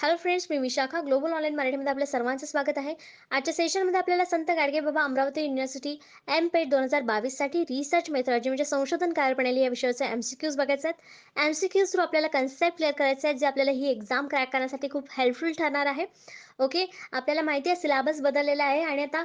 Hello friends, मी Vishakha. Global online मराठीमध्ये आपल्या सर्वांचं स्वागत आहे. आजच्या सेशनमध्ये आपल्याला संत गाडगेबाबा अमरावती युनिव्हर्सिटी एम.पेट 2022 साठी रिसर्च मेथॉडॉजी म्हणजे संशोधन कार्यप्रणाली या विषयाचे एम-सी-क्यूज बघायचे आहेत. एम-सी-क्यूज थ्रू आपल्याला कन्सेप्ट क्लिअर करायचे आहेत, जे आपल्याला ही एक्झाम क्रॅक करण्यासाठी खूप हेल्पफुल ठरणार आहे. ओके. आपल्याला माहिती आहे सिलेबस बदललेला आहे आणि आता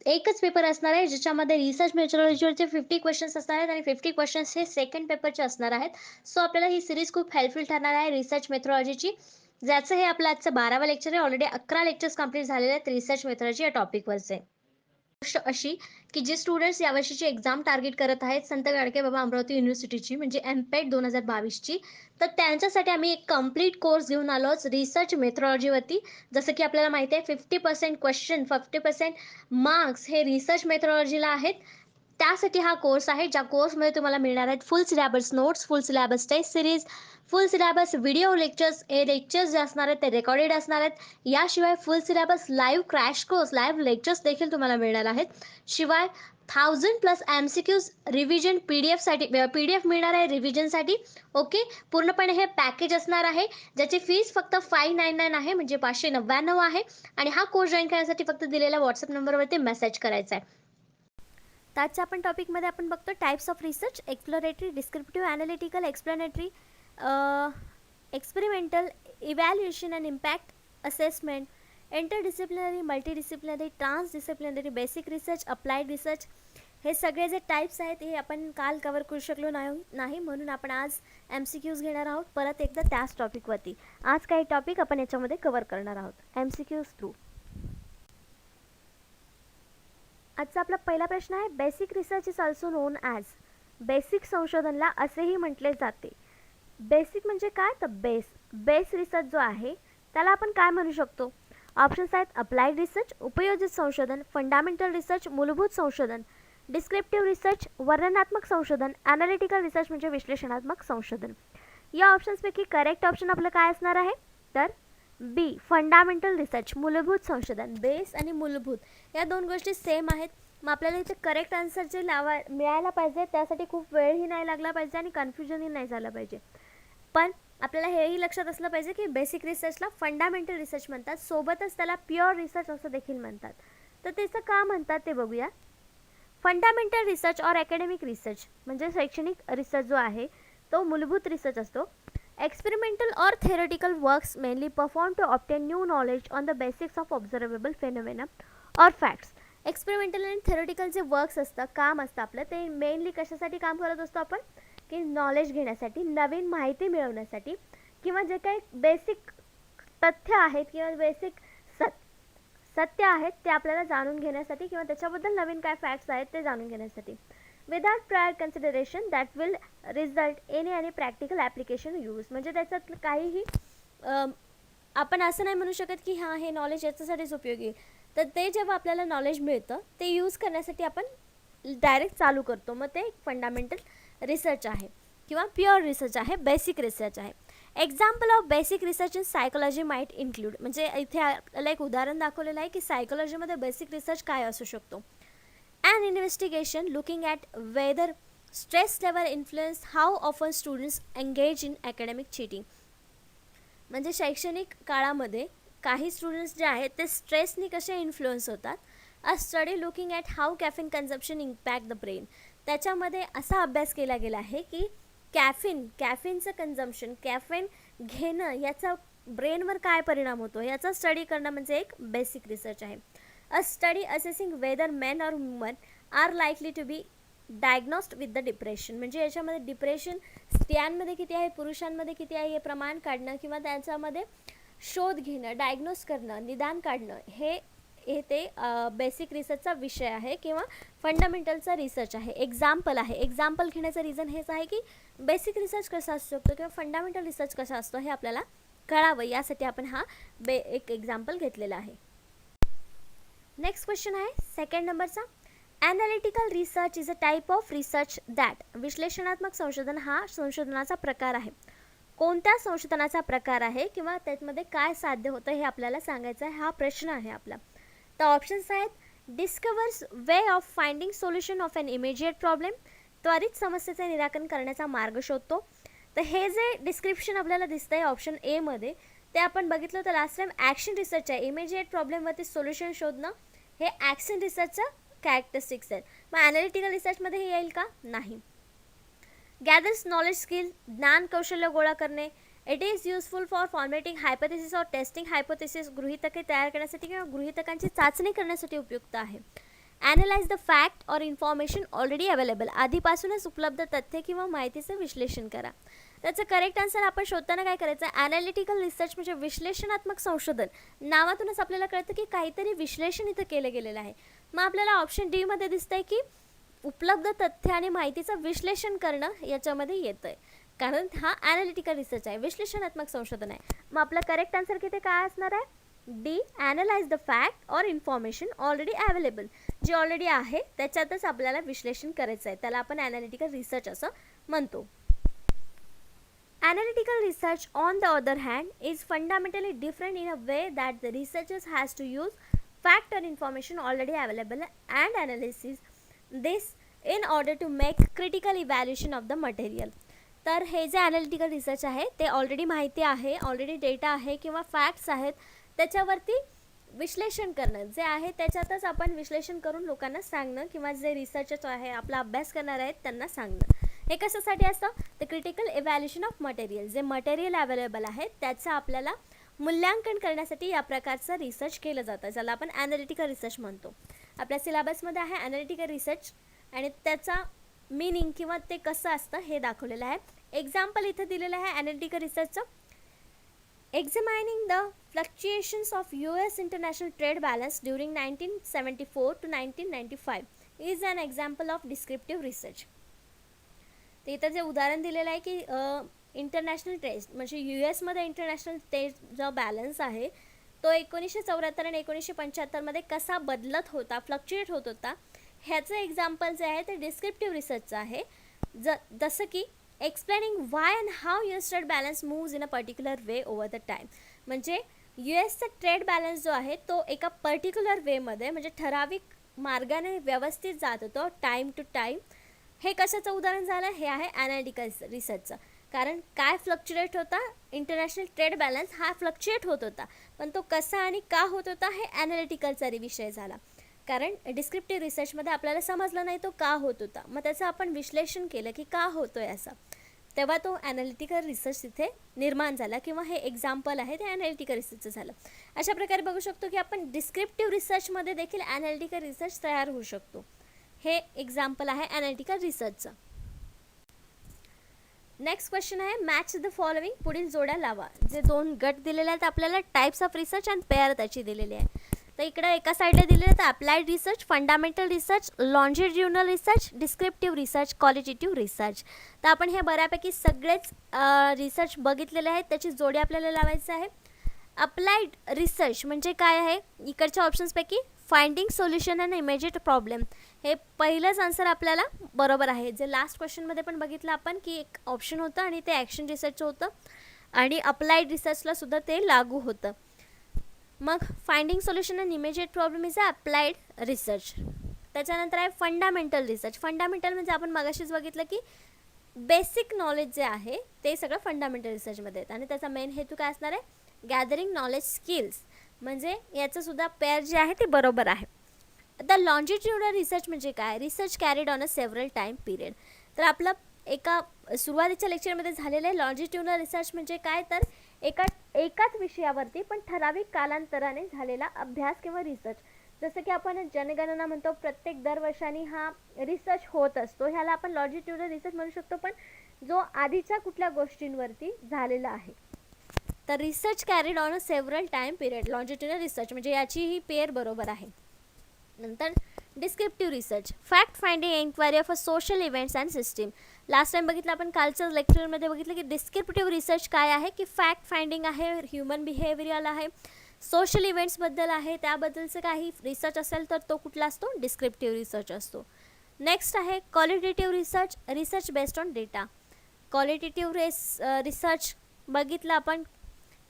एकच पेपर असणार आहे, ज्याच्यामध्ये रिसर्च मेथॉडॉलॉजीवरचे 50 क्वेश्चन्स असणार आहेत आणि 50 क्वेश्चन्स हे सेकंड पेपरचे असणार आहेत. सो आपल्याला ही सीरीज खूप हेल्पफुल ठरणार आहे रिसर्च मेथॉडॉलॉजीची. ज्याचं हे आपलं आजचं 12वं लेक्चर आहे. ऑलरेडी 11 लेक्चर्स कंप्लीट झालेले आहेत रिसर्च मेथॉडॉलॉजी या टॉपिकवरचे. गोष्ट अशी, की जे स्टुडंट्स यावर्षीची एक्झाम टार्गेट करत आहेत संत गाडगेबाबा अमरावती युनिव्हर्सिटीची म्हणजे एम-पेट 2022ची, तर त्यांच्यासाठी आम्ही एक कंप्लीट कोर्स घेऊन आलो आहोत रिसर्च मेथॉडॉलॉजीवरती. जसं की आपल्याला माहिती आहे 50% क्वेश्चन, 50% मार्क्स हे रिसर्च मेथॉडॉलॉजीला आहेत. त्यासाठी हा कोर्स आहे, ज्या कोर्समध्ये तुम्हाला मिळणार आहेत full syllabus notes, full syllabus test series, full syllabus video lectures. हे लेक्चर्स जे असणार आहेत ते रेकॉर्डेड असणार आहेत. याशिवाय full syllabus live crash course, live lectures देखील तुम्हाला मिळणार आहेत. शिवाय 1000 प्लस एम-सी-क्यूज रिव्हिजन पी-डी-एफ मिळणार आहे रिव्हिजनसाठी. ओके. पूर्णपणे हे पॅकेज असणार आहे, ज्याची फीस फक्त 599 आहे, म्हणजे 599 आहे. आणि हा कोर्स जॉईन करण्यासाठी फक्त दिलेल्या व्हॉट्सअप नंबरवरती मेसेज करायचा आहे. तर आजच्या आपण टॉपिकमध्ये आपण बघतो types of research: exploratory, descriptive, analytical, explanatory, experimental, evaluation and impact assessment, interdisciplinary, multidisciplinary, transdisciplinary, basic research, applied research. हे सगळे जे टाइप्स आहेत हे आपण काल कव्हर करू शकलो नाही, म्हणून आपण आज एम-सी-क्यूज घेणार आहोत परत एकदा त्याच टॉपिकवरती. आज काही टॉपिक आपण याच्यामध्ये कव्हर करणार आहोत एम-सी-क्यूज थ्रू. आजचा आपला पहिला प्रश्न आहे, basic research is also known as. Basic संशोधनला असेही म्हटले जाते. बेसिक म्हणजे काय, तर बेस रिसर्च जो आहे त्याला आपण काय म्हणू शकतो. ऑप्शन्स आहेत अप्लाइड रिसर्च, उपयोजित संशोधन, फंडामेंटल रिसर्च, मूलभूत संशोधन, डिस्क्रिप्टिव्ह रिसर्च, वर्णनात्मक संशोधन, ॲनालिटिकल रिसर्च म्हणजे विश्लेषणात्मक संशोधन. या ऑप्शन्सपैकी करेक्ट ऑप्शन आपलं काय असणार आहे, तर बी फंडामेंटल रिसर्च, मूलभूत संशोधन. बेस आणि मूलभूत या दोन गोष्टी सेम आहेत. मग आपल्याला इथे करेक्ट आन्सर जे मिळायला पाहिजे त्यासाठी खूप वेळही नाही लागला पाहिजे आणि कन्फ्युजनही नाही झालं पाहिजे. पण आपल्याला हेही लक्षात असलं पाहिजे की बेसिक रिसर्चला फंडामेंटल रिसर्च म्हणतात, सोबतच त्याला प्युअर रिसर्च असं देखील म्हणतात. तर त्याचं का म्हणतात ते बघूया. फंडामेंटल रिसर्च और अकॅडमिक रिसर्च म्हणजे शैक्षणिक रिसर्च जो आहे तो मूलभूत रिसर्च असतो. Experimental or theoretical works mainly performed to obtain new knowledge on the basics of observable phenomena or facts. Experimental आणि थेरोटिकल जे वर्क्स असतं, काम असतं आपलं, ते मेनली कशासाठी काम करत असतो आपण, की नॉलेज घेण्यासाठी, नवीन माहिती मिळवण्यासाठी, किंवा जे काही बेसिक तथ्य आहेत किंवा बेसिक सत्य आहेत ते आपल्याला जाणून घेण्यासाठी किंवा त्याच्याबद्दल नवीन काय फॅक्ट्स आहेत ते जाणून घेण्यासाठी. Without prior consideration that will result in any practical application use. म्हणजे त्याच्यात काहीही आपण असं नाही म्हणू शकत की हां हे नॉलेज याच्यासाठीच उपयोगी आहे. तर ते जेव्हा आपल्याला नॉलेज मिळतं ते यूज करण्यासाठी आपण डायरेक्ट चालू करतो. मग ते एक फंडामेंटल रिसर्च आहे किंवा प्युअर रिसर्च आहे, बेसिक रिसर्च आहे. Example of basic research in psychology might include. म्हणजे इथे आपल्याला एक उदाहरण दाखवलेलं आहे की सायकोलॉजीमध्ये बेसिक रिसर्च काय असू शकतो. An investigation looking at whether stress level influence how often students engage in academic cheating. म्हणजे शैक्षणिक काळामध्ये काही स्टुडंट्स जे आहेत ते स्ट्रेसनी कसे इन्फ्लुअन्स होतात. अ study looking at how caffeine consumption impact the brain. त्याच्यामध्ये असा अभ्यास केला गेला आहे की कॅफिनचं कन्झम्पशन, कॅफिन घेणं याचा ब्रेनवर काय परिणाम होतो याचा स्टडी करणं म्हणजे एक बेसिक रिसर्च आहे. A study assessing whether men or women are likely to be diagnosed with the depression. म्हणजे याच्यामध्ये डिप्रेशन स्त्रियांमध्ये किती आहे, पुरुषांमध्ये किती आहे हे प्रमाण काढणं किंवा त्याच्यामध्ये शोध घेणं, डायग्नोस करणं, निदान काढणं हे ते बेसिक रिसर्चचा विषय आहे किंवा फंडामेंटलचा रिसर्च आहे. एक्झाम्पल आहे. एक्झाम्पल घेण्याचं रिझन हेच आहे की बेसिक रिसर्च कसा असू शकतो किंवा फंडामेंटल रिसर्च कसा असतो हे आपल्याला कळावं, यासाठी आपण हा एक एक्झाम्पल घेतलेला आहे. नेक्स्ट क्वेश्चन आहे सेकंड नंबरचा. Analytical research is a type of research that. विश्लेषणात्मक संशोधन हा संशोधनाचा प्रकार आहे. कोणत्या संशोधनाचा प्रकार आहे किंवा त्यामध्ये काय साध्य होतं हे आपल्याला सांगायचं आहे, हा प्रश्न आहे आपला. तर ऑप्शन्स आहेत discovers way of finding solution of an immediate problem. त्वरित समस्येचे निराकरण करण्याचा मार्ग शोधतो. तर हे जे डिस्क्रिप्शन आपल्याला दिसतंय ऑप्शन ए मध्ये ते आपण बघितलं होतं लास्ट टाइम. ॲक्शन रिसर्च आहे, इमिजिएट प्रॉब्लेमवरती सोल्युशन शोधणं, हे ॲक्शन रिसर्चचं कॅरेक्टरिस्टिक्स आहेत. मग ॲनालिटिकल रिसर्चमध्ये हे येईल का? नाही. गॅदर्स नॉलेज स्किल, ज्ञान कौशल्य गोळा करणे. It is useful for formatting hypothesis और टेस्टिंग हायपोथेसिस, गृहीतके तयार करण्यासाठी किंवा गृहीतकांची चाचणी करण्यासाठी उपयुक्त आहे. ॲनालाइज द फॅक्ट और इन्फॉर्मेशन ऑलरेडी अवेलेबल, आधीपासूनच उपलब्ध तथ्य किंवा माहितीचं विश्लेषण करा. त्याचं करेक्ट आन्सर आपण शोधताना काय करायचं? ॲनालिटिकल रिसर्च म्हणजे विश्लेषणात्मक संशोधन. नावातूनच आपल्याला कळतं की काहीतरी विश्लेषण इथं केलं गेलेलं आहे. मग आपल्याला ऑप्शन डी मध्ये दिसतंय की उपलब्ध तथ्य आणि माहितीचं विश्लेषण करणं याच्यामध्ये येतं आहे, कारण हा ॲनालिटिकल रिसर्च आहे, विश्लेषणात्मक संशोधन आहे. मग आपलं करेक्ट आन्सर किती काय असणार आहे? डी, ॲनालाइज द फॅक्ट और इन्फॉर्मेशन ऑलरेडी अवेलेबल, जे ऑलरेडी आहे त्याच्यातच आपल्याला विश्लेषण करायचं आहे, त्याला आपण ॲनालिटिकल रिसर्च असं म्हणतो. Analytical research, on the other hand, is fundamentally different in a way that the researchers has to use fact or information already available and analysis this in order to make critical evaluation of the material. तर हे जे analytical research आहे ते already माहिती आहे, already data आहे किंवा facts आहेत त्याच्यावरती विश्लेषण करणं जे आहे त्याच्यातच आपण विश्लेषण करून लोकांना सांगणं किंवा जे रिसर्चर्स आहे आपला अभ्यास करणार आहेत त्यांना सांगणं. हे कशासाठी असतं? तर क्रिटिकल इव्हॅल्युएशन ऑफ मटेरियल, जे मटेरियल अवेलेबल आहे त्याचं आपल्याला मूल्यांकन करण्यासाठी या प्रकारचं रिसर्च केलं जातं, ज्याला आपण ॲनालिटिकल रिसर्च म्हणतो. आपल्या सिलेबसमध्ये आहे ॲनालिटिकल रिसर्च आणि त्याचा मीनिंग किंवा ते कसं असतं हे दाखवलेलं आहे. एक्झाम्पल इथं दिलेलं आहे ॲनालिटिकल रिसर्चचं. Examining the fluctuations of US international trade balance during 1974 to 1995 is an example of descriptive research. तर इथं जे उदाहरण दिलेलं आहे की इंटरनॅशनल ट्रेड म्हणजे US इंटरनॅशनल ट्रेड जो बॅलन्स आहे तो 1974 आणि 1975 कसा बदलत होता, फ्लक्च्युएट होत होता, ह्याचं एक्झाम्पल जे आहे ते डिस्क्रिप्टिव्ह रिसर्चचं आहे. जसं की explaining why and how US trade balance moves in a particular way over the time. म्हणजे USचा ट्रेड बॅलन्स जो आहे तो एका पर्टिक्युलर वेमध्ये म्हणजे ठराविक मार्गाने व्यवस्थित जात होतो टाईम टू टाईम. हे कशाचं उदाहरण झालं? हे आहे ॲनालिटिकल रिसर्चचं. कारण काय फ्लक्च्युएट होता? इंटरनॅशनल ट्रेड बॅलन्स हा फ्लक्च्युएट होत होता, पण तो कसा आणि का होत होता हे ॲनालिटिकलचा विषय झाला. कारण डिस्क्रिप्टिव्ह रिसर्चमध्ये आपल्याला समजलं नाही तो का होत होता, मग त्याचं आपण विश्लेषण केलं की का होतोय असं, तेव्हा तो ॲनालिटिकल रिसर्च तिथे निर्माण झाला किंवा हे एक्झाम्पल आहे ते ॲनालिटिकल रिसर्चचं झालं. अशा प्रकारे बघू शकतो की आपण डिस्क्रिप्टिव्ह रिसर्चमध्ये देखील ॲनालिटिकल रिसर्च तयार होऊ शकतो. हे एक्झाम्पल आहे ॲनालिटिकल रिसर्चचं. नेक्स्ट क्वेश्चन आहे मॅच द फॉलोइंग, पुढील जोड्या लावा. जे दोन गट दिलेले आहेत आपल्याला, types of research and pair त्याची दिलेली आहे. तर इकडे एका साईडला दिलेलं आहे applied research, fundamental research, longitudinal research, descriptive research, qualitative research. तर आपण हे बऱ्यापैकी सगळेच रिसर्च बघितलेले आहेत, त्याची जोडी आपल्याला लावायची आहे. अप्लाइड रिसर्च म्हणजे काय आहे? इकडच्या ऑप्शन्सपैकी finding solution and immediate problem, हे पहिलंच आन्सर आपल्याला बरोबर आहे. जे लास्ट क्वेश्चनमध्ये पण बघितलं आपण की एक ऑप्शन होतं आणि ते ॲक्शन रिसर्चचं होतं आणि अप्लाइड रिसर्चला सुद्धा ते लागू होतं. मग finding solution and immediate problem is a applied research. त्याच्यानंतर आहे फंडामेंटल रिसर्च. फंडामेंटल म्हणजे आपण मगाशीच बघितलं की बेसिक नॉलेज जे आहे ते सगळं फंडामेंटल रिसर्चमध्ये येतं आणि त्याचा मेन हेतू काय असणार आहे? Gathering knowledge skills. म्हणजे याचं सुद्धा पेअर जे आहे ते बरोबर आहे. आता लॉन्जिट्युडिनल रिसर्च म्हणजे काय? Research carried on a several time period. तर आपलं एका सुरुवातीच्या लेक्चरमध्ये झालेलं आहे लॉन्जिट्युडिनल रिसर्च म्हणजे काय, तर एकाच विषयावरती पण ठराविक कालांतराने झालेला अभ्यास किंवा रिसर्च. जसं की आपण जनगणना म्हणतो, प्रत्येक दरवर्षांनी हा रिसर्च होत असतो, ह्याला आपण लॉन्जिट्युडिनल रिसर्च म्हणू शकतो, पण जो आधीच्या कुठल्या गोष्टींवरती झालेला आहे. तर research carried on a several time period, longitudinal research म्हणजे याची ही पेअर बरोबर आहे. नंतर descriptive research, fact finding enquiry of a social events and system. Last time बघितलं आपण, कालच्या लेक्चरमध्ये बघितलं की डिस्क्रिप्टिव्ह रिसर्च काय आहे की फॅक्ट फाइंडिंग आहे, ह्युमन बिहेवियरल आहे, सोशल इव्हेंट्सबद्दल आहे, त्याबद्दलचं काही रिसर्च असेल तर तो कुठला असतो? डिस्क्रिप्टिव्ह रिसर्च असतो. नेक्स्ट आहे qualitative research, research based on data. Qualitative research बघितलं आपण,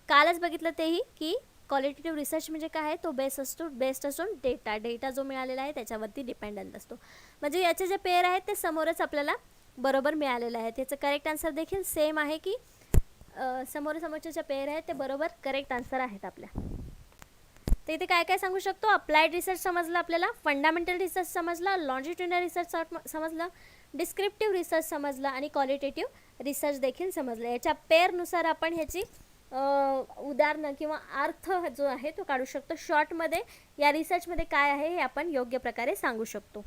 कालच बघितलं तेही की क्वालिटेटिव्ह रिसर्च म्हणजे काय आहे, तो बेस्ड असतो डेटा जो मिळालेला आहे त्याच्यावरती डिपेंडंट असतो. म्हणजे याचे जे पेअर आहेत ते समोरच आपल्याला बरोबर मिळालेलं आहे. त्याचं करेक्ट आन्सर देखील सेम आहे की समोरचे जे पेअर आहेत ते बरोबर करेक्ट आन्सर आहेत आपल्या. तर इथे काय काय सांगू शकतो, अप्लाइड रिसर्च समजलं आपल्याला, फंडामेंटल रिसर्च समजला, लॉन्जिट्युडिनल रिसर्च समजलं, डिस्क्रिप्टिव्ह रिसर्च समजलं आणि क्वालिटेटिव्ह रिसर्च देखील समजलं. याच्या पेअरनुसार आपण ह्याची उदाहरणं किंवा अर्थ जो आहे तो काढू शकतो. शॉर्टमध्ये या रिसर्चमध्ये काय आहे हे आपण योग्य प्रकारे सांगू शकतो.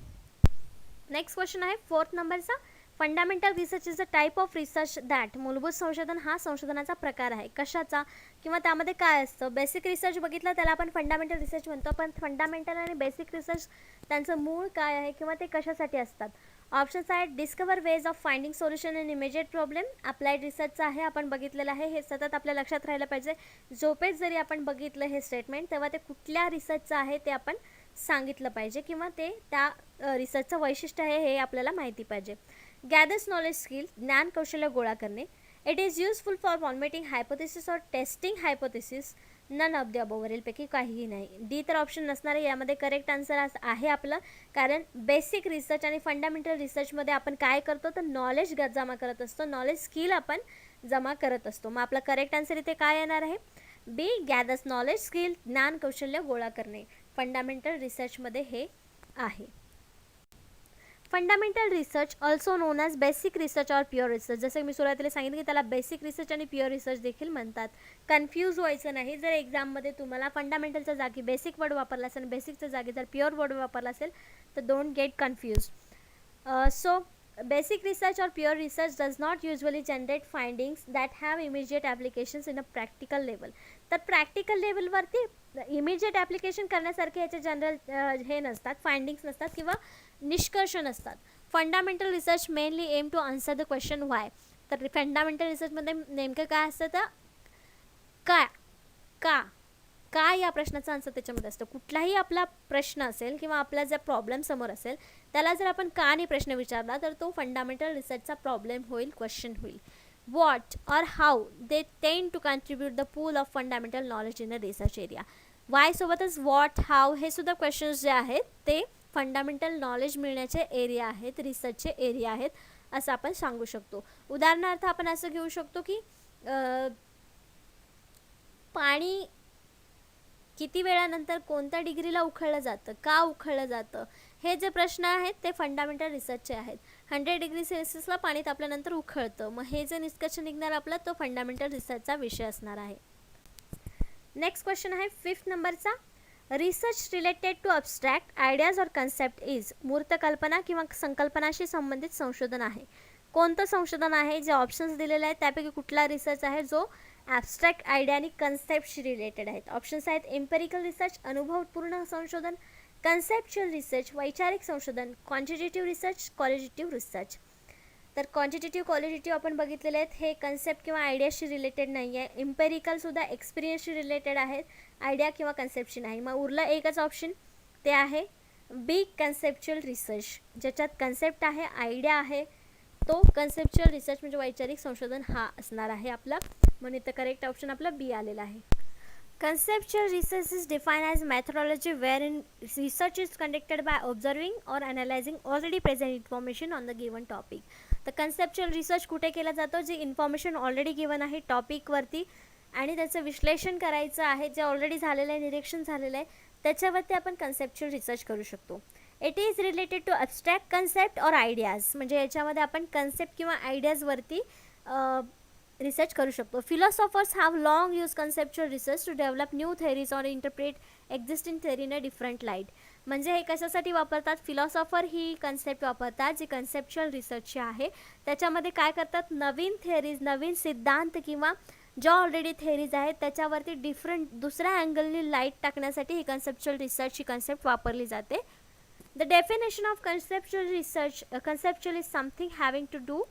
नेक्स्ट क्वेश्चन आहे 4th नंबरचा. Fundamental research is a type of research that. मूलभूत संशोधन हा संशोधनाचा प्रकार आहे. कशाचा किंवा त्यामध्ये काय असतं. बेसिक रिसर्च बघितलं त्याला आपण फंडामेंटल रिसर्च म्हणतो, पण फंडामेंटल आणि बेसिक रिसर्च त्यांचं मूळ काय आहे किंवा ते कशासाठी असतात. ऑप्शन्स आहेत discover ways of finding solution in immediate problem. Applied रिसर्चचं आहे, आपण बघितलेलं आहे, हे सतत आपल्या लक्षात राहायला पाहिजे. झोपेत जरी आपण बघितलं हे स्टेटमेंट तेव्हा ते कुठल्या रिसर्चचं आहे ते आपण सांगितलं पाहिजे किंवा ते त्या रिसर्चचं वैशिष्ट्य आहे हे आपल्याला माहिती पाहिजे. गॅदर्स नॉलेज स्किल, ज्ञान कौशल्य गोळा करणे. It is useful for formatting hypothesis और testing hypothesis. None of the above वरीलपैकी काहीही नाही. डी तर ऑप्शन नसणार आहे. यामध्ये करेक्ट आन्सर आहे आपलं, कारण बेसिक रिसर्च आणि फंडामेंटल रिसर्चमध्ये आपण काय करतो तर नॉलेज जमा करत असतो, नॉलेज स्किल आपण जमा करत असतो. मग आपला करेक्ट आन्सर इथे काय येणार आहे, बी गॅदर्स नॉलेज स्किल, ज्ञान कौशल्य गोळा करणे. फंडामेंटल रिसर्चमध्ये हे आहे. Fundamental research also known as basic research और प्युअर रिसर्च. जसं मी सुरुवातीला सांगितलं की त्याला बेसिक रिसर्च आणि प्युअर रिसर्च देखील म्हणतात. कन्फ्यूज व्हायचं नाही. जर एक्झाममध्ये तुम्हाला फंडामेंटलच्या जागी बेसिक वर्ड वापरला असेल आणि बेसिकच्या जागी जर प्युअर वर्ड वापरला असेल तर don't get confuse. So basic research or pure research does not usually generate findings that have immediate applications in a practical level. तर प्रॅक्टिकल लेवलवरती इमिजिएट ॲप्लिकेशन करण्यासारखे याचे जनरल हे नसतात, फाइंडिंग्स नसतात किंवा निष्कर्ष नसतात. Fundamental research mainly aim to answer the question why. तर फंडामेंटल रिसर्चमध्ये नेमकं काय असतं तर का या प्रश्नाचा आन्सर त्याच्यामध्ये असतो. कुठलाही आपला प्रश्न असेल किंवा आपला जर प्रॉब्लेम समोर असेल त्याला जर आपण का ने प्रश्न विचारला तर तो फंडामेंटल रिसर्चचा प्रॉब्लेम होईल, क्वेश्चन होईल. What or how they tend to contribute the pool of fundamental knowledge in a research area. Why सोबतच व्हॉट, हाऊ हे सुद्धा क्वेश्चन्स जे आहेत ते फंडामेंटल नॉलेज मिळण्याचे एरिया आहेत, रिसर्चचे एरिया आहेत असं आपण सांगू शकतो. उदाहरणार्थ आपण असं घेऊ शकतो की पाणी किती वेळानंतर कोणत्या डिग्रीला उकळलं जातं, का उकळलं जातं, हे जे प्रश्न आहेत ते फंडामेंटल रिसर्चचे आहेत. 100 डिग्री सेल्सिअसला पाणी तापल्यानंतर उकळतं, मग हे जे निष्कर्ष निघणार आपला तो फंडामेंटल रिसर्चचा विषय असणार आहे. नेक्स्ट क्वेश्चन आहे 5th नंबरचा. रिसर्च रिलेटेड टू अब्स्ट्रॅक्ट आयडियाज और कन्सेप्ट इज. मूर्त कल्पना किंवा संकल्पनाशी संबंधित संशोधन आहे. कोणतं संशोधन आहे, जे ऑप्शन्स दिलेले आहेत त्यापैकी कुठला रिसर्च आहे जो ॲब्स्ट्रॅक्ट आयडिया आणि कन्सेप्टशी रिलेटेड आहेत. ऑप्शन्स आहेत एम्पेरिकल रिसर्च, अनुभवपूर्ण संशोधन, कन्सेप्च्युअल रिसर्च, वैचारिक संशोधन, क्वांटिटेटिव्ह रिसर्च, क्वालिटेटिव्ह रिसर्च. तर क्वांटिटेटिव्ह क्वालिटेटिव्ह आपण बघितलेले आहेत, हे कन्सेप्ट किंवा आयडियाशी रिलेटेड नाही आहे. एम्पेरिकलसुद्धा एक्सपिरियन्सशी रिलेटेड आहेत, आयडिया किंवा कन्सेप्टशी नाही. मग उरलं एकच ऑप्शन, ते आहे बी कन्सेप्च्युअल रिसर्च, ज्याच्यात कन्सेप्ट आहे, आयडिया आहे, तो कन्सेप्च्युअल रिसर्च म्हणजे वैचारिक संशोधन हा असणार आहे आपला. म्हणून इथं करेक्ट ऑप्शन आपला बी आलेला आहे. Conceptual research is defined as methodology wherein research is conducted by observing or analyzing already present information on the given topic. तर कन्सेप्च्युअल रिसर्च कुठे केला जातो, जे इन्फॉर्मेशन ऑलरेडी गिवन आहे टॉपिकवरती आणि त्याचं विश्लेषण करायचं आहे, जे ऑलरेडी झालेलं आहे, निरीक्षण झालेलं आहे, त्याच्यावरती आपण कन्सेप्च्युअल रिसर्च करू शकतो. It is related to abstract concept और आयडियाज, म्हणजे याच्यामध्ये आपण कन्सेप्ट किंवा आयडियाजवरती रिसर्च करू शकतो. Philosophers have long use conceptual research to develop new theories और interpret existing theory in a different light. म्हणजे हे कशासाठी वापरतात, फिलॉसॉफर ही कन्सेप्ट वापरतात जी कन्सेप्च्युअल रिसर्चची आहे. त्याच्यामध्ये काय करतात, नवीन थेअरीज, नवीन सिद्धांत किंवा ज्या ऑलरेडी थेअरीज आहेत त्याच्यावरती डिफरंट दुसऱ्या अँगलनी लाईट टाकण्यासाठी ही कन्सेप्च्युअल रिसर्चची कन्सेप्ट वापरली जाते. The definition of conceptual research, conceptual is something having to do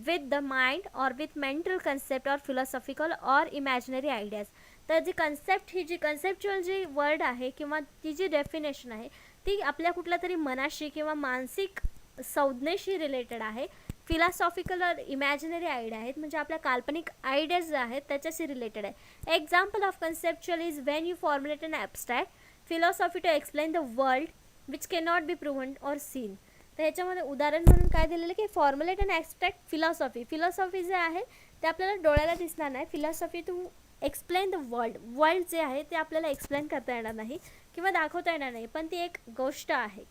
with the mind or with mental concept or philosophical or imaginary ideas. तर जी कन्सेप्ट ही जी कन्सेप्च्युअल जी word आहे किंवा ती जी डेफिनेशन आहे ती आपल्या कुठल्या तरी मनाशी किंवा मानसिक संज्ञेशी रिलेटेड आहे. फिलॉसॉफिकल और इमॅजिनरी आयडिया आहेत, म्हणजे आपल्या काल्पनिक आयडियाज आहेत त्याच्याशी रिलेटेड आहे. Example of conceptual is when you formulate an abstract philosophy to explain the world which cannot be proven or seen. तर ह्याच्यामध्ये उदाहरण म्हणून काय दिलेलं की फॉर्म्युलेट अँड ॲब्स्ट्रॅक्ट फिलॉसॉफी जे आहे ते आपल्याला डोळ्याला दिसणार नाही. Philosophy to explain the world जे आहे ते आपल्याला एक्सप्लेन करता येणार नाही किंवा दाखवता येणार नाही, पण ती एक गोष्ट आहे,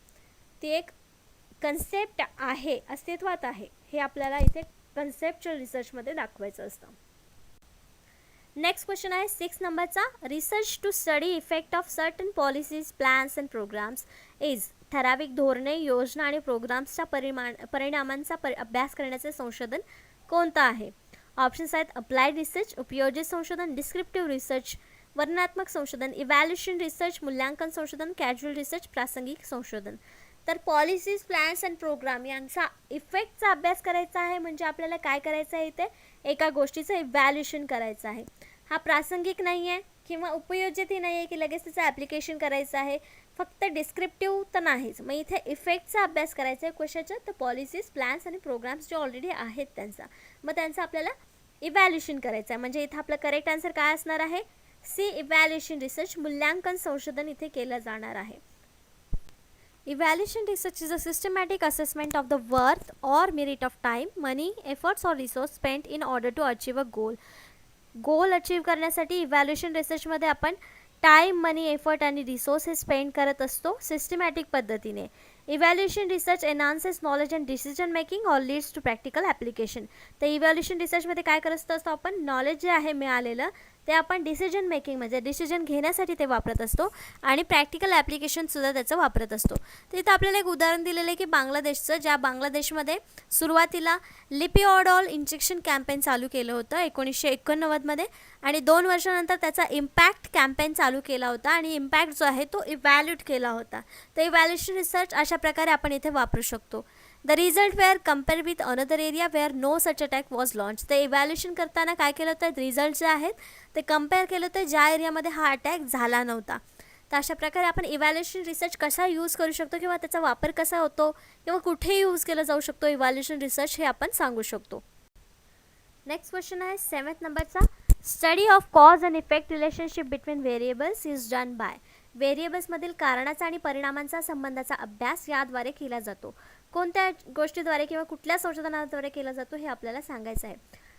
ती एक कन्सेप्ट आहे, अस्तित्वात आहे, हे आपल्याला इथे कन्सेप्च्युअल रिसर्चमध्ये दाखवायचं असतं. नेक्स्ट क्वेश्चन आहे 6 नंबरचा. Research to study effect of certain policies, plans and programmes is. ठराविक धोरणे, योजना आणि प्रोग्राम्सच्या परिणामांचा अभ्यास करण्याचे संशोधन कोणतं आहे? ऑप्शन्स आहेत अप्लाइड रिसर्च, उपयोजित संशोधन, डिस्क्रिप्टिव्ह रिसर्च, वर्णनात्मक संशोधन, इव्हॅल्युएशन रिसर्च, मूल्यांकन संशोधन, कॅज्युअल रिसर्च, प्रासंगिक संशोधन. तर पॉलिसीज, प्लॅन्स अँड प्रोग्राम यांचा इफेक्टचा अभ्यास करायचा आहे, म्हणजे आपल्याला काय करायचं आहे, इथे एका गोष्टीचं इव्हॅल्युएशन करायचं आहे. हा प्रासंगिक नाही आहे किंवा उपयोजितही नाही आहे की लगेच त्याचं ॲप्लिकेशन करायचं आहे, फक्त डिस्क्रिप्टिव्ह तर नाहीच. मग इथे इफेक्टचा अभ्यास करायचा आहे कशाच्या, तर पॉलिसीज, प्लॅन्स आणि प्रोग्राम्स जे ऑलरेडी आहेत त्यांचा, मग त्यांचं आपल्याला इव्हॅल्युएशन करायचं आहे. म्हणजे इथं आपलं करेक्ट आन्सर काय असणार आहे? सी, इव्हॅल्युएशन रिसर्च, मूल्यांकन संशोधन इथे केलं जाणार आहे. Evaluation research is a systematic assessment of the worth or merit of time, money, efforts or resource spent in order to achieve a goal. Goal achieve करण्यासाठी इव्हॅल्युएशन रिसर्चमध्ये आपण टाईम, मनी, एफर्ट आणि रिसोर्स हे spend करत असतो systematic पद्धतीने. Evaluation research enhances knowledge and decision making or leads to practical application. तर evaluation रिसर्चमध्ये काय करत असतो आपण, नॉलेज जे आहे मिळालेलं ते आपण डिसिजन मेकिंग म्हणजे डिसिजन घेण्यासाठी ते वापरत असतो आणि प्रॅक्टिकल ॲप्लिकेशनसुद्धा त्याचं वापरत असतो. तर इथं आपल्याला एक उदाहरण दिलेलं आहे की बांगलादेशचं, ज्या बांगलादेशमध्ये सुरुवातीला लिपिओडॉल इंजेक्शन कॅम्पेन चालू केलं होतं 1989मध्ये आणि 2 वर्षानंतर त्याचा इम्पॅक्ट कॅम्पेन चालू केला होता आणि इम्पॅक्ट जो आहे तो इव्हॅल्युएट केला होता. तर इव्हॅल्युएशन रिसर्च अशा प्रकारे आपण इथे वापरू शकतो. The result were compare with another area where no such attack was launch. ते इव्हॅल्युएशन करताना काय केलं होतं, रिझल्ट जे आहेत ते कम्पेअर केलं होतं ज्या एरियामध्ये हा अटॅक झाला नव्हता. तर अशा प्रकारे आपण इव्हॅल्युएशन रिसर्च कसा यूज करू शकतो किंवा त्याचा वापर कसा होतो किंवा कुठे यूज केला जाऊ शकतो इव्हॅल्युएशन रिसर्च हे आपण सांगू शकतो. नेक्स्ट क्वेश्चन आहे 7th नंबरचा. Study of cause and effect relationship between variables is done by. व्हेरिएबल्समधील कारणाचा आणि परिणामांचा संबंधाचा अभ्यास याद्वारे केला जातो. कोणत्या गोष्टीद्वारे किंवा कुठल्या संशोधनाद्वारे केला जातो हे आपल्याला सांगायचं आहे.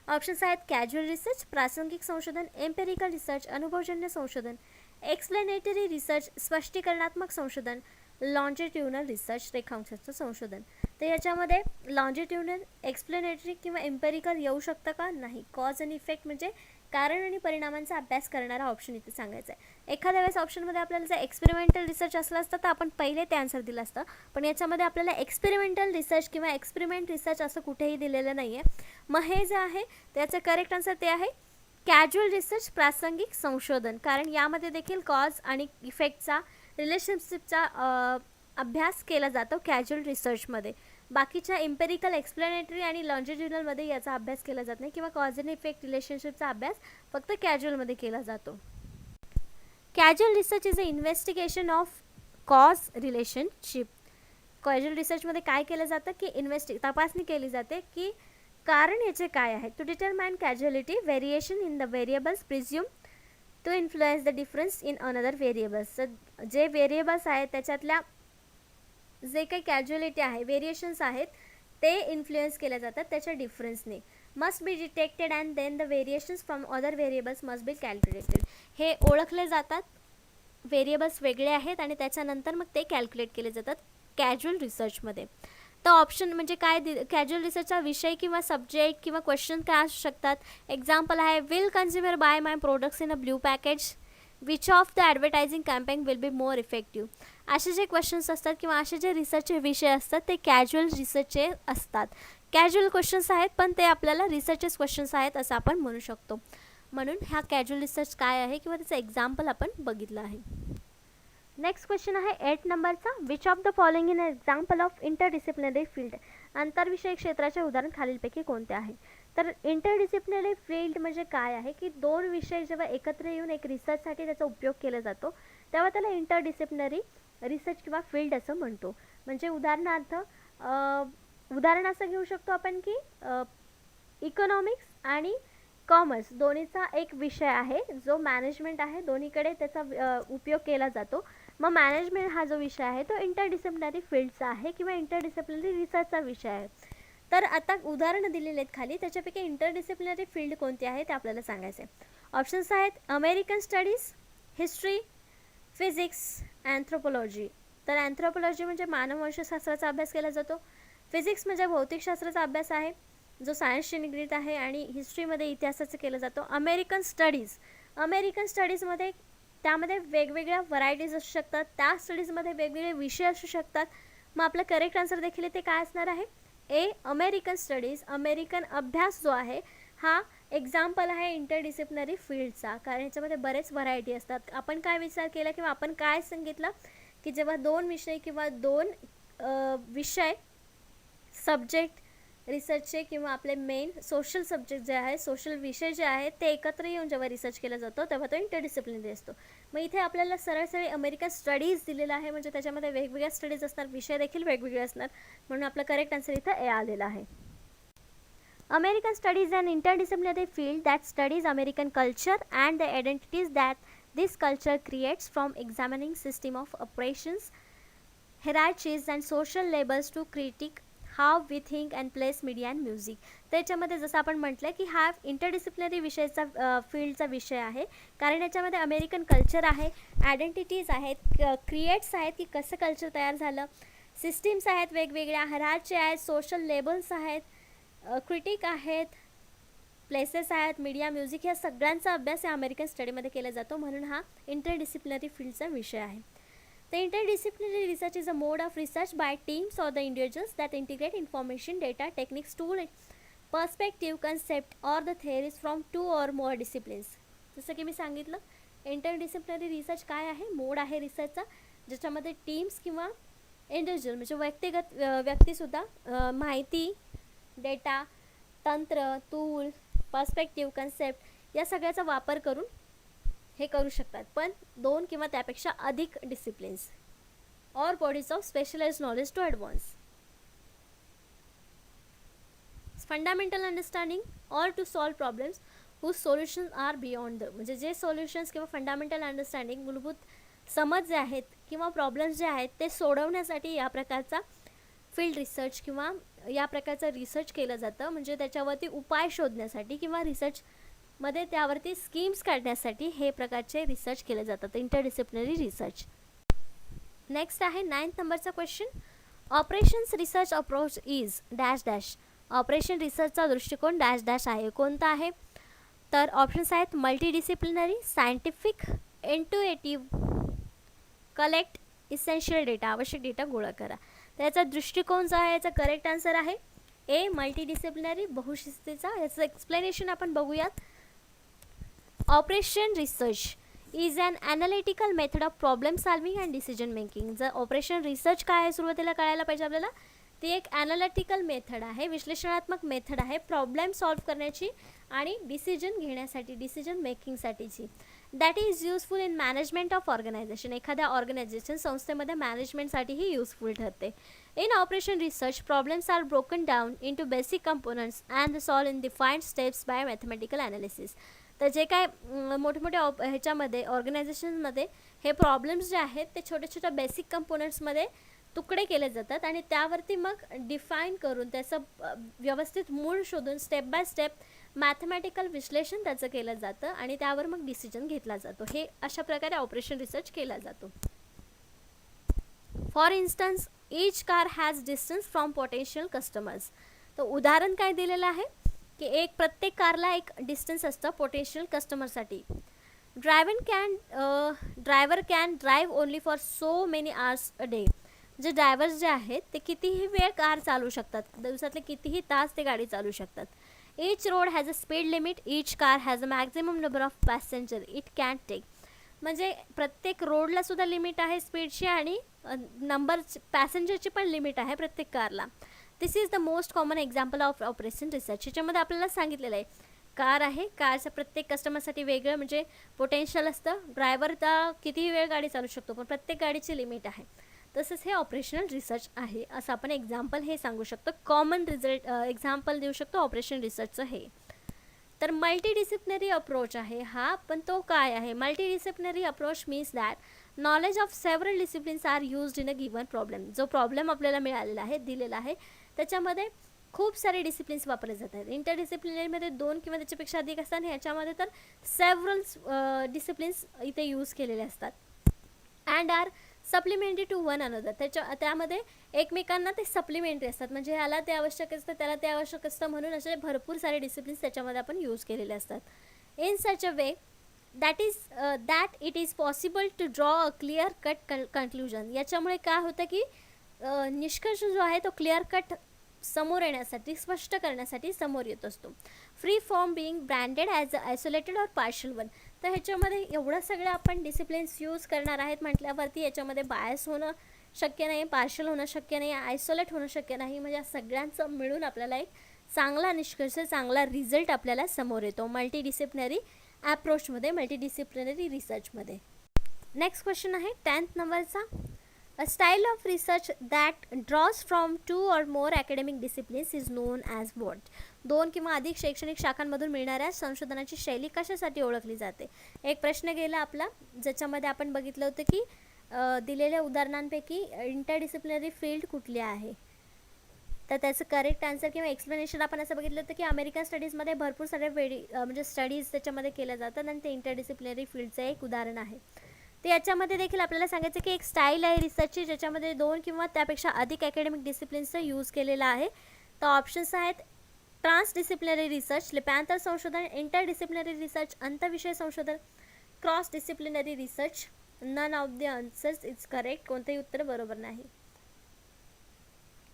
ऑप्शन्स आहेत कॅज्युअल रिसर्च, प्रासंगिक संशोधन, एम्पिरिकल रिसर्च, अनुभवजन्य संशोधन, एक्सप्लेनेटरी रिसर्च, स्पष्टीकरणात्मक संशोधन, लॉन्जिट्युडनल रिसर्च, रेखांशाचं संशोधन. तर याच्यामध्ये लॉन्जिट्युडनल, एक्सप्लेनेटरी किंवा एम्पेरिकल येऊ शकतं का? नाही. कॉज आणि इफेक्ट म्हणजे कारण आणि परिणामांचा अभ्यास करणारा ऑप्शन इथे सांगायचा आहे. एखाद्या वेळेस ऑप्शनमध्ये आपल्याला जर एक्सपेरिमेंटल रिसर्च असलं असतं तर आपण पहिले ते आन्सर दिलं असतं, पण याच्यामध्ये आपल्याला एक्सपेरिमेंटल रिसर्च किंवा एक्सपेरिमेंट रिसर्च असं कुठेही दिलेलं नाही आहे. मग हे जे आहे त्याचं करेक्ट आन्सर ते आहे कॅज्युअल रिसर्च, प्रासंगिक संशोधन. कारण यामध्ये देखील कॉज आणि इफेक्टचा रिलेशनशिपचा अभ्यास केला जातो कॅज्युअल रिसर्चमध्ये. बाकीच्या एम्पेरिकल, एक्सप्लेनेटरी आणि लॉन्जिट्युडनलमध्ये याचा अभ्यास केला जात नाही किंवा कॉज आणि इफेक्ट रिलेशनशिपचा अभ्यास फक्त कॅज्युअलमध्ये केला जातो. Casual research is a investigation of cause relationship. Casual रिसर्चमध्ये काय केलं जातं की तपासणी केली जाते की कारण याचे काय आहे. To determine causality, variation in the variables presume to influence the difference in another variables. जे व्हेरिएबल्स आहेत त्याच्यातल्या जे काही कॅज्युअलिटी आहे, व्हेरिएशन्स आहेत ते इन्फ्लुएन्स केले जातात त्याच्या डिफरन्सने. Must be detected and then the variations from other variables must be calculated. हे ओळखले जातात, व्हेरिएबल्स वेगळे आहेत आणि त्याच्यानंतर मग ते कॅल्क्युलेट केले जातात कॅज्युअल रिसर्चमध्ये. तर ऑप्शन म्हणजे काय, कॅज्युअल रिसर्चचा विषय किंवा सब्जेक्ट किंवा क्वेश्चन काय असू शकतात. एक्झाम्पल आहे will consumer buy my products in a blue package, which of the advertising campaign will be more effective. असे जे क्वेश्चन्स असतात किंवा असे जे रिसर्चचे विषय असतात ते कॅज्युअल रिसर्चचे असतात. कॅज्युअल क्वेश्चन्स आहेत पण ते आपल्याला रिसर्चेस क्वेश्चन्स आहेत असं आपण म्हणू शकतो. म्हणून हा कॅज्युअल रिसर्च काय आहे किंवा त्याचं एक्झाम्पल आपण बघितलं आहे. नेक्स्ट क्वेश्चन आहे 8 नंबरचा. Which of the following in example of interdisciplinary field. आंतरविषयक क्षेत्राचे उदाहरण खालीलपैकी कोणते आहे. तर इंटरडिसिप्लिनरी फील्ड म्हणजे काय आहे की 2 विषय जेव्हा एकत्र येऊन एक रिसर्चसाठी त्याचा उपयोग केला जातो तेव्हा त्याला इंटरडिसिप्लिनरी रिसर्च किंवा फील्ड असं म्हणतो. म्हणजे उदाहरणार्थ उदाहरण असं घेऊ शकतो आपण की इकॉनॉमिक्स आणि कॉमर्स दोन्हीचा एक विषय आहे जो मॅनेजमेंट आहे, दोन्हीकडे त्याचा उपयोग केला जातो. मग मॅनेजमेंट हा जो विषय आहे तो इंटरडिसिप्लिनरी फील्डचा आहे किंवा इंटरडिसिप्लिनरी रिसर्चचा विषय आहे. तर आता उदाहरणं दिलेली आहेत खाली, त्याच्यापैकी इंटरडिसिप्लिनरी फील्ड कोणती आहे ते आपल्याला सांगायचं आहे. ऑप्शन्स आहेत अमेरिकन स्टडीज, हिस्ट्री, फिजिक्स, अँथ्रोपोलॉजी. तर अँथ्रोपोलॉजी म्हणजे मानववंशशास्त्राचा अभ्यास केला जातो. फिजिक्स म्हणजे भौतिकशास्त्राचा अभ्यास आहे जो सायन्सशी निगडीत आहे. आणि हिस्ट्रीमध्ये इतिहासाचं केलं जातो. अमेरिकन स्टडीजमध्ये त्यामध्ये वेगवेगळ्या व्हरायटीज असू शकतात. त्या स्टडीजमध्ये वेगवेगळे विषय असू शकतात. मग आपलं करेक्ट आन्सर देखील इथे काय असणार आहे? ए, अमेरिकन स्टडीज. अमेरिकन अभ्यास जो आहे हा एक्झाम्पल आहे इंटरडिसिप्लिनरी फील्डचा, कारण ह्याच्यामध्ये बरेच व्हरायटी असतात. आपण काय विचार केला किंवा आपण काय सांगितलं की जेव्हा दोन विषय किंवा दोन विषय सब्जेक्ट रिसर्चचे किंवा आपले मेन सोशल सब्जेक्ट जे आहे, सोशल विषय जे आहेत ते एकत्र येऊन जेव्हा रिसर्च केला जातो तेव्हा तो इंटरडिसिप्लिनरी असतो. मग इथे आपल्याला सरळ अमेरिकन स्टडीज दिलेला आहे, म्हणजे त्याच्यामध्ये वेगवेगळ्या स्टडीज असणार, विषय देखील वेगवेगळे असणार, म्हणून आपलं करेक्ट आन्सर इथं ए आलेला आहे. American studies an interdisciplinary field that studies American culture and the identities that this culture creates, from examining system of operations, hierarchies and social labels to critique how we think and place media and music. त्याच्यामध्ये जसं आपण म्हटलं की हा interdisciplinary विषयाचा फील्डचा विषय आहे, कारण याच्यामध्ये अमेरिकन कल्चर आहे, आयडेंटिटीज आहेत, क्रिएट्स आहेत की कसं कल्चर तयार झालं, सिस्टीम्स आहेत वेगवेगळ्या, हराचे आहेत, सोशल लेबल्स आहेत, क्रिटिक आहेत, प्लेसेस आहेत, मीडिया, म्युझिक, ह्या सगळ्यांचा अभ्यास या अमेरिकन स्टडीमध्ये केला जातो, म्हणून हा इंटरडिसिप्लिनरी फील्डचा विषय आहे. The interdisciplinary research is a mode of research by teams or the individuals that integrate information, data, techniques, tool, perspective, concept or the theories from two or more disciplines. जसं की मी सांगितलं, इंटरडिसिप्लिनरी रिसर्च काय आहे? मोड आहे रिसर्चचा, ज्याच्यामध्ये teams किंवा individual म्हणजे व्यक्तिगत व्यक्तीसुद्धा माहिती, डेटा, तंत्र, टूल, पर्स्पेक्टिव्ह, कन्सेप्ट या सगळ्याचा वापर करून हे करू शकतात, पण दोन किंवा त्यापेक्षा अधिक डिसिप्लिन्स और bodies of specialised knowledge to advance fundamental understanding और to solve problems whose solutions are beyond the. म्हणजे जे सोल्युशन्स किंवा फंडामेंटल अंडरस्टँडिंग, मूलभूत समज जे आहेत किंवा प्रॉब्लेम्स जे आहेत ते सोडवण्यासाठी या प्रकारचा फील्ड रिसर्च किंवा या प्रकारचं रिसर्च केलं जातं, म्हणजे त्याच्यावरती उपाय शोधण्यासाठी किंवा रिसर्चमध्ये त्यावरती स्कीम्स काढण्यासाठी हे प्रकारचे रिसर्च केले जातात, इंटरडिसिप्लिनरी रिसर्च. नेक्स्ट आहे 9th नंबरचा question. Operations research approach is dash dash. Operation रिसर्चचा दृष्टिकोन डॅश डॅश आहे. कोणता आहे? तर ऑप्शन्स आहेत multidisciplinary, scientific, intuitive, collect essential data, आवश्यक डेटा गोळा करा. त्याचा दृष्टिकोन जो आहे याचा करेक्ट आन्सर आहे ए, मल्टीडिसिप्लिनरी, बहुशिस्तीचा. याचं एक्सप्लेनेशन आपण बघूयात. Operation research is an analytical method of problem solving and decision making. जर ऑपरेशन रिसर्च काय आहे सुरुवातीला कळायला पाहिजे आपल्याला. ती एक ॲनालिटिकल मेथड आहे, विश्लेषणात्मक मेथड आहे प्रॉब्लेम सॉल्व करण्याची आणि डिसिजन घेण्यासाठी, डिसिजन मेकिंगसाठीची. That is useful in management of organisation. एखाद्या ऑर्गनायझेशन संस्थेमध्ये मॅनेजमेंटसाठीही युजफुल ठरते. In operation research problems are broken down into basic components and solve in defined steps by mathematical analysis. तर जे काय मोठमोठ्या ह्याच्यामध्ये ऑर्गनायझेशनमध्ये हे प्रॉब्लेम्स जे आहेत ते छोट्या छोट्या बेसिक कंपोनंट्समध्ये तुकडे केले जातात आणि त्यावरती मग डिफाईन करून त्याचं व्यवस्थित मूळ शोधून स्टेप बाय स्टेप मॅथमॅटिकल विश्लेषण त्याचं केलं जातं आणि त्यावर मग डिसिजन घेतला जातो. हे अशा प्रकारे ऑपरेशन रिसर्च केला जातो. For instance each car has distance from potential customers. तर उदाहरण काय दिलेलं आहे की प्रत्येक कारला एक डिस्टन्स असतं पोटेन्शियल कस्टमरसाठी. Driver can drive only for so many hours a day. जे ड्रायव्हर्स जे आहेत ते कितीही वेळ कार चालू शकतात, दिवसातले कितीही तास ते गाडी चालू शकतात. Each road has a speed limit, each car has a maximum number of passenger it can take. म्हणजे प्रत्येक रोडला सुद्धा लिमिट आहे स्पीडची आणि नंबर पॅसेंजरची पण लिमिट आहे प्रत्येक कारला. This is the most common example of operation research. याच्यामध्ये आपल्याला सांगितलेलं आहे कार आहे, कारचं प्रत्येक कस्टमरसाठी वेगळं म्हणजे पोटेन्शियल असतं. ड्रायव्हरचा कितीही वेळ गाडी चालू शकतो पण प्रत्येक गाडीची लिमिट आहे. तसंच हे ऑपरेशनल रिसर्च आहे असं आपण एक्झाम्पल हे सांगू शकतो. कॉमन एक्झाम्पल देऊ शकतो ऑपरेशन रिसर्चचं हे. तर मल्टीडिसिप्लिनरी अप्रोच आहे हा, पण तो काय आहे? Multidisciplinary approach means that knowledge of several disciplines are used in a given problem. जो प्रॉब्लेम आपल्याला मिळालेला आहे, दिलेला आहे, त्याच्यामध्ये खूप सारे डिसिप्लिन्स वापरले जातात. इंटरडिसिप्लिनरीमध्ये 2 किंवा त्याच्यापेक्षा अधिक असतात आणि ह्याच्यामध्ये तर सेव्हरल डिसिप्लिन्स इथे यूज केलेले असतात. And are supplementary to one another. त्यामध्ये एकमेकांना ते सप्लिमेंटरी असतात, म्हणजे ह्याला ते आवश्यक असतं त्याला ते आवश्यक असतं, म्हणून असे भरपूर सारे डिसिप्लिन्स त्याच्यामध्ये आपण यूज केलेले असतात. In such a way that it is possible to draw a clear cut conclusion. याच्यामुळे काय होतं की निष्कर्ष जो आहे तो क्लिअर कट समोर येण्यासाठी, स्पष्ट करण्यासाठी समोर येत असतो. Free from being branded as a isolated or partial one. तर ह्याच्यामध्ये एवढं सगळं आपण डिसिप्लिन्स यूज करणार आहेत म्हटल्यावरती याच्यामध्ये बायस होणं शक्य नाही, पार्शल होणं शक्य नाही, आयसोलेट होणं शक्य नाही. म्हणजे सगळ्यांचं मिळून आपल्याला एक चांगला निष्कर्ष, चांगला रिझल्ट आपल्याला समोर येतो मल्टीडिसिप्लिनरी ॲप्रोचमध्ये, मल्टीडिसिप्लिनरी रिसर्चमध्ये. नेक्स्ट क्वेश्चन आहे 10th नंबरचा. A style of research that draws from 2 or more academic disciplines is known as what? 2 किंवा अधिक शैक्षणिक शाखांमधून मिळणाऱ्या संशोधनाची शैली कशासाठी ओळखली जाते? एक प्रश्न गेला आपला, ज्याच्यामध्ये आपण बघितलं होतं की दिलेल्या उदाहरणांपैकी इंटरडिसिप्लिनरी फील्ड कुठली आहे. तर त्याचं करेक्ट आन्सर किंवा एक्सप्लेनेशन आपण असं बघितलं होतं की अमेरिकन स्टडीजमध्ये भरपूर सारे म्हणजे स्टडीज त्याच्यामध्ये केल्या जातात आणि ते इंटरडिसिप्लिनरी फील्डचं एक उदाहरण आहे. तर याच्यामध्ये देखील आपल्याला सांगायचं की एक स्टाईल आहे रिसर्चची ज्याच्यामध्ये 2 किंवा त्यापेक्षा अधिक अकॅडमिक डिसिप्लिन्सचा यूज केलेला आहे. तर ऑप्शन्स आहेत ट्रान्सडिसिप्लिनरी रिसर्च, लिप्यांतर संशोधन, इंटरडिसिप्लिनरी रिसर्च, अंतविषय संशोधन, cross disciplinary research. None of the answers is correct. कोणतेही उत्तर बरोबर नाही.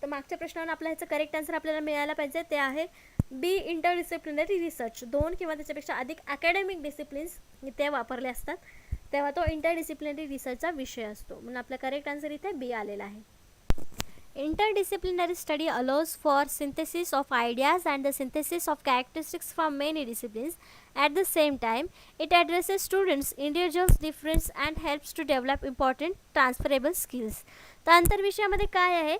तर मागच्या प्रश्नावर आपल्या ह्याचं करेक्ट आन्सर आपल्याला मिळायला पाहिजे, ते आहे बी इंटरडिसिप्लिनरी रिसर्च. 2 किंवा त्याच्यापेक्षा अधिक अकॅडमिक डिसिप्लिन्स इथे वापरले असतात तेव्हा तो इंटरडिसिप्लिनरी रिसर्चचा विषय असतो, म्हणून आपला करेक्ट आन्सर इथे बी आलेला आहे. Interdisciplinary study allows for synthesis of ideas and the synthesis of characteristics from many disciplines. At the same time, it addresses students' individual difference and helps to develop important transferable skills. तर आंतरविषयामध्ये काय आहे,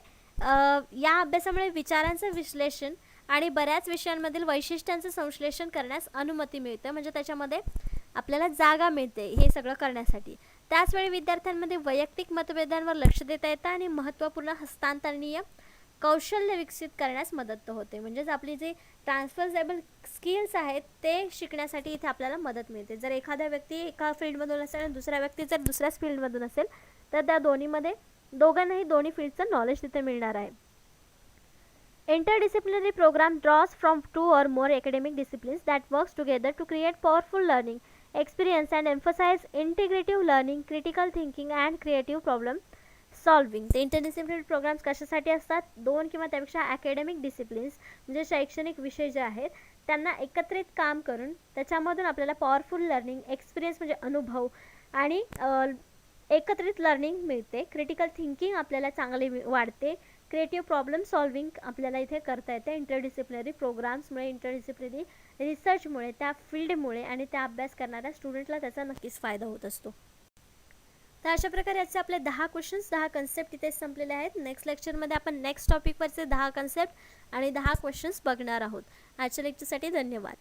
या अभ्यासामुळे विचारांचं विश्लेषण आणि बऱ्याच विषयांमधील वैशिष्ट्यांचं संश्लेषण करण्यास अनुमती मिळते, म्हणजे त्याच्यामध्ये आपल्याला जागा मिळते हे सगळं करण्यासाठी. त्याचवेळी विद्यार्थ्यांमध्ये वैयक्तिक मतभेदांवर लक्ष देता येतं आणि महत्त्वपूर्ण हस्तांतरणीय कौशल्य विकसित करण्यास मदत होते. म्हणजेच आपली जे ट्रान्सफरेबल स्किल्स आहेत ते शिकण्यासाठी इथे आपल्याला मदत मिळते. जर एखादा व्यक्ती एका फील्डमधून असेल आणि दुसरा व्यक्ती जर दुसऱ्याच फील्डमधून असेल तर त्या दोघांनाही दोन्ही फील्डचं नॉलेज तिथे मिळणार आहे. Interdisciplinary program draws from 2 or more academic disciplines that works together to create powerful learning experience and emphasize integrative learning, critical thinking and creative problem solving. ते इंटरडिसिप्लिनरी प्रोग्राम्स कशासाठी असतात, 2 किंवा त्यापेक्षा अकॅडमिक डिसिप्लिन्स म्हणजे शैक्षणिक विषय जे आहेत त्यांना एकत्रित काम करून त्याच्यामधून आपल्याला पॉवरफुल लर्निंग एक्सपिरियन्स म्हणजे अनुभव आणि एकत्रित लर्निंग मिळते. क्रिटिकल थिंकिंग आपल्याला चांगली वाढते. क्रिएटिव्ह प्रॉब्लेम सॉल्विंग आपल्याला इथे करता येते इंटरडिसिप्लिनरी प्रोग्राम्समुळे, इंटरडिसिप्लिनरी रिसर्चमुळे, त्या फील्डमुळे आणि त्या अभ्यास करणाऱ्या स्टुडंटला त्याचा नक्कीच फायदा होत असतो. तर अशा प्रकारे याचे आपले 10 क्वेश्चन्स 10 कन्सेप्ट इथे संपलेले आहेत. नेक्स्ट लेक्चरमध्ये आपण नेक्स्ट टॉपिकवरचे 10 कन्सेप्ट आणि 10 क्वेश्चन्स बघणार आहोत. आजच्या लेक्चरसाठी धन्यवाद.